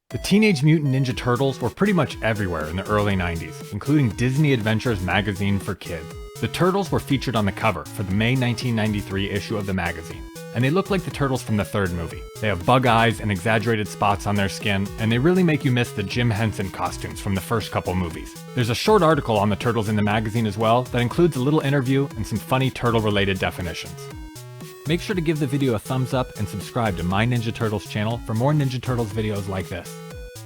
The Teenage Mutant Ninja Turtles were pretty much everywhere in the early 90s, including Disney Adventures magazine for kids. The Turtles were featured on the cover for the May 1993 issue of the magazine, and they look like the Turtles from the third movie. They have bug eyes and exaggerated spots on their skin, and they really make you miss the Jim Henson costumes from the first couple movies. There's a short article on the Turtles in the magazine as well that includes a little interview and some funny turtle-related definitions. Make sure to give the video a thumbs up and subscribe to my Ninja Turtles channel for more Ninja Turtles videos like this.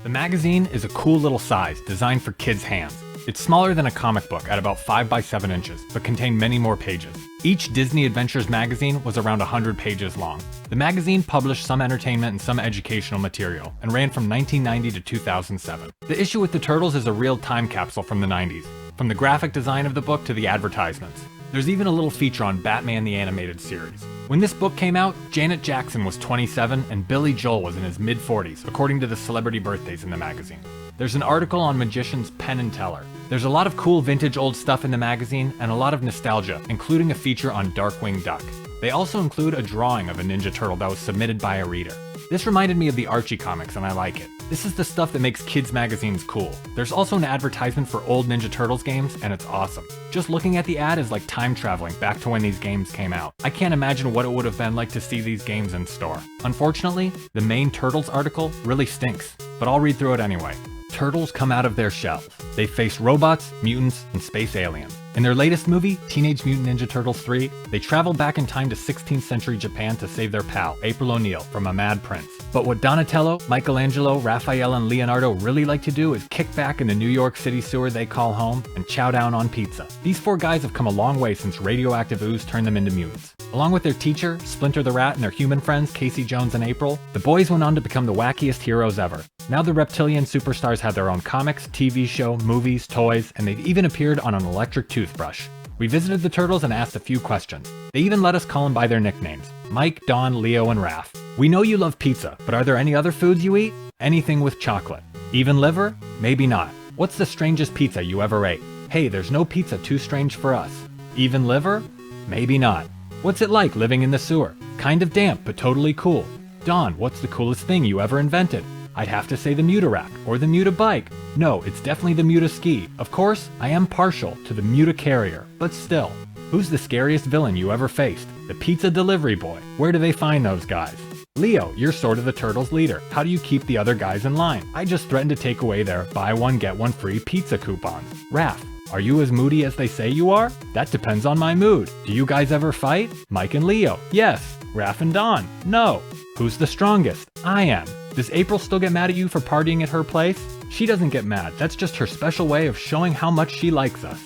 The magazine is a cool little size designed for kids' hands. It's smaller than a comic book at about 5 by 7 inches, but contained many more pages. Each Disney Adventures magazine was around 100 pages long. The magazine published some entertainment and some educational material, and ran from 1990 to 2007. The issue with the Turtles is a real time capsule from the 90s, from the graphic design of the book to the advertisements. There's even a little feature on Batman the Animated Series. When this book came out, Janet Jackson was 27 and Billy Joel was in his mid-40s, according to the celebrity birthdays in the magazine. There's an article on magicians Penn and Teller. There's a lot of cool vintage old stuff in the magazine and a lot of nostalgia, including a feature on Darkwing Duck. They also include a drawing of a Ninja Turtle that was submitted by a reader. This reminded me of the Archie comics and I like it. This is the stuff that makes kids magazines cool. There's also an advertisement for old Ninja Turtles games and it's awesome. Just looking at the ad is like time traveling back to when these games came out. I can't imagine what it would have been like to see these games in store. Unfortunately, the main Turtles article really stinks, but I'll read through it anyway. Turtles come out of their shells. They face robots, mutants, and space aliens. In their latest movie, Teenage Mutant Ninja Turtles 3, they travel back in time to 16th century Japan to save their pal, April O'Neil, from a mad prince. But what Donatello, Michelangelo, Raphael, and Leonardo really like to do is kick back in the New York City sewer they call home and chow down on pizza. These four guys have come a long way since radioactive ooze turned them into mutants. Along with their teacher, Splinter the Rat, and their human friends, Casey Jones and April, the boys went on to become the wackiest heroes ever. Now the reptilian superstars have their own comics, TV show, movies, toys, and they've even appeared on an electric toothbrush. We visited the Turtles and asked a few questions. They even let us call them by their nicknames: Mike, Don, Leo, and Raph. We know you love pizza, but are there any other foods you eat? Anything with chocolate. Even liver? Maybe not. What's the strangest pizza you ever ate? Hey, there's no pizza too strange for us. Even liver? Maybe not. What's it like living in the sewer? Kind of damp, but totally cool. Don, what's the coolest thing you ever invented? I'd have to say the Mutarack, or the Mutabike. No, it's definitely the Mutaski. Of course, I am partial to the Mutacarrier, but still. Who's the scariest villain you ever faced? The pizza delivery boy. Where do they find those guys? Leo, you're sort of the Turtles' leader. How do you keep the other guys in line? I just threatened to take away their buy one get one free pizza coupons. Raph, are you as moody as they say you are? That depends on my mood. Do you guys ever fight? Mike and Leo, yes. Raph and Don, no. Who's the strongest? I am. Does April still get mad at you for partying at her place? She doesn't get mad, that's just her special way of showing how much she likes us.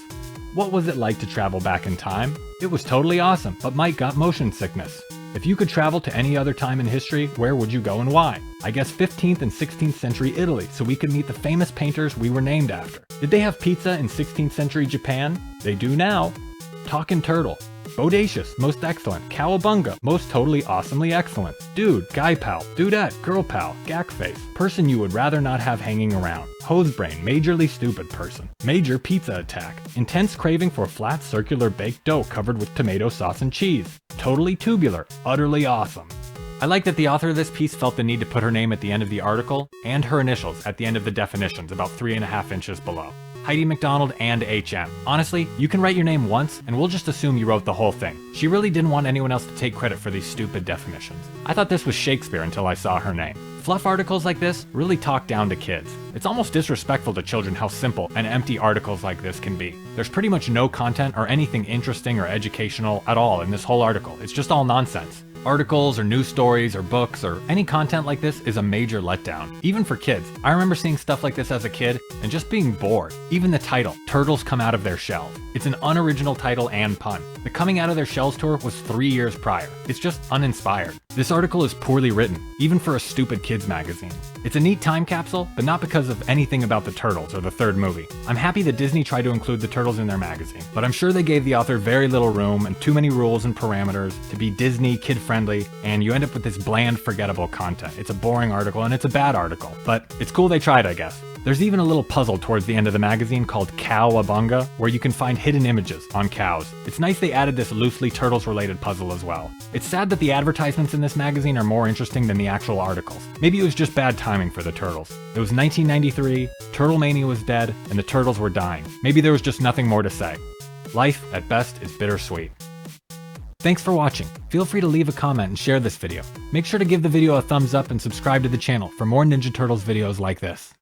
What was it like to travel back in time? It was totally awesome, but Mike got motion sickness. If you could travel to any other time in history, where would you go and why? I guess 15th and 16th century Italy, so we could meet the famous painters we were named after. Did they have pizza in 16th century Japan? They do now. Talkin' Turtle. Bodacious, most excellent. Cowabunga, most totally awesomely excellent. Dude, guy pal, dudette, girl pal, gack face. Person you would rather not have hanging around. Hose brain, majorly stupid person. Major pizza attack. Intense craving for flat circular baked dough covered with tomato sauce and cheese. Totally tubular, utterly awesome. I like that the author of this piece felt the need to put her name at the end of the article and her initials at the end of the definitions about 3.5 inches below. Heidi McDonald and HM. Honestly, you can write your name once and we'll just assume you wrote the whole thing. She really didn't want anyone else to take credit for these stupid definitions. I thought this was Shakespeare until I saw her name. Fluff articles like this really talk down to kids. It's almost disrespectful to children how simple and empty articles like this can be. There's pretty much no content or anything interesting or educational at all in this whole article. It's just all nonsense. Articles or news stories or books or any content like this is a major letdown, even for kids. I remember seeing stuff like this as a kid and just being bored. Even the title, Turtles Come Out of Their Shells. It's an unoriginal title and pun. The Coming Out of Their Shells tour was 3 years prior. It's just uninspired. This article is poorly written, even for a stupid kids magazine. It's a neat time capsule, but not because of anything about the Turtles or the third movie. I'm happy that Disney tried to include the Turtles in their magazine, but I'm sure they gave the author very little room and too many rules and parameters to be Disney kid-friendly, and you end up with this bland, forgettable content. It's a boring article and it's a bad article, but it's cool they tried, I guess. There's even a little puzzle towards the end of the magazine called Cowabunga, where you can find hidden images on cows. It's nice they added this loosely Turtles-related puzzle as well. It's sad that the advertisements in this magazine are more interesting than the actual articles. Maybe it was just bad timing for the Turtles. It was 1993, Turtle Mania was dead, and the Turtles were dying. Maybe there was just nothing more to say. Life, at best, is bittersweet. Thanks for watching. Feel free to leave a comment and share this video. Make sure to give the video a thumbs up and subscribe to the channel for more Ninja Turtles videos like this.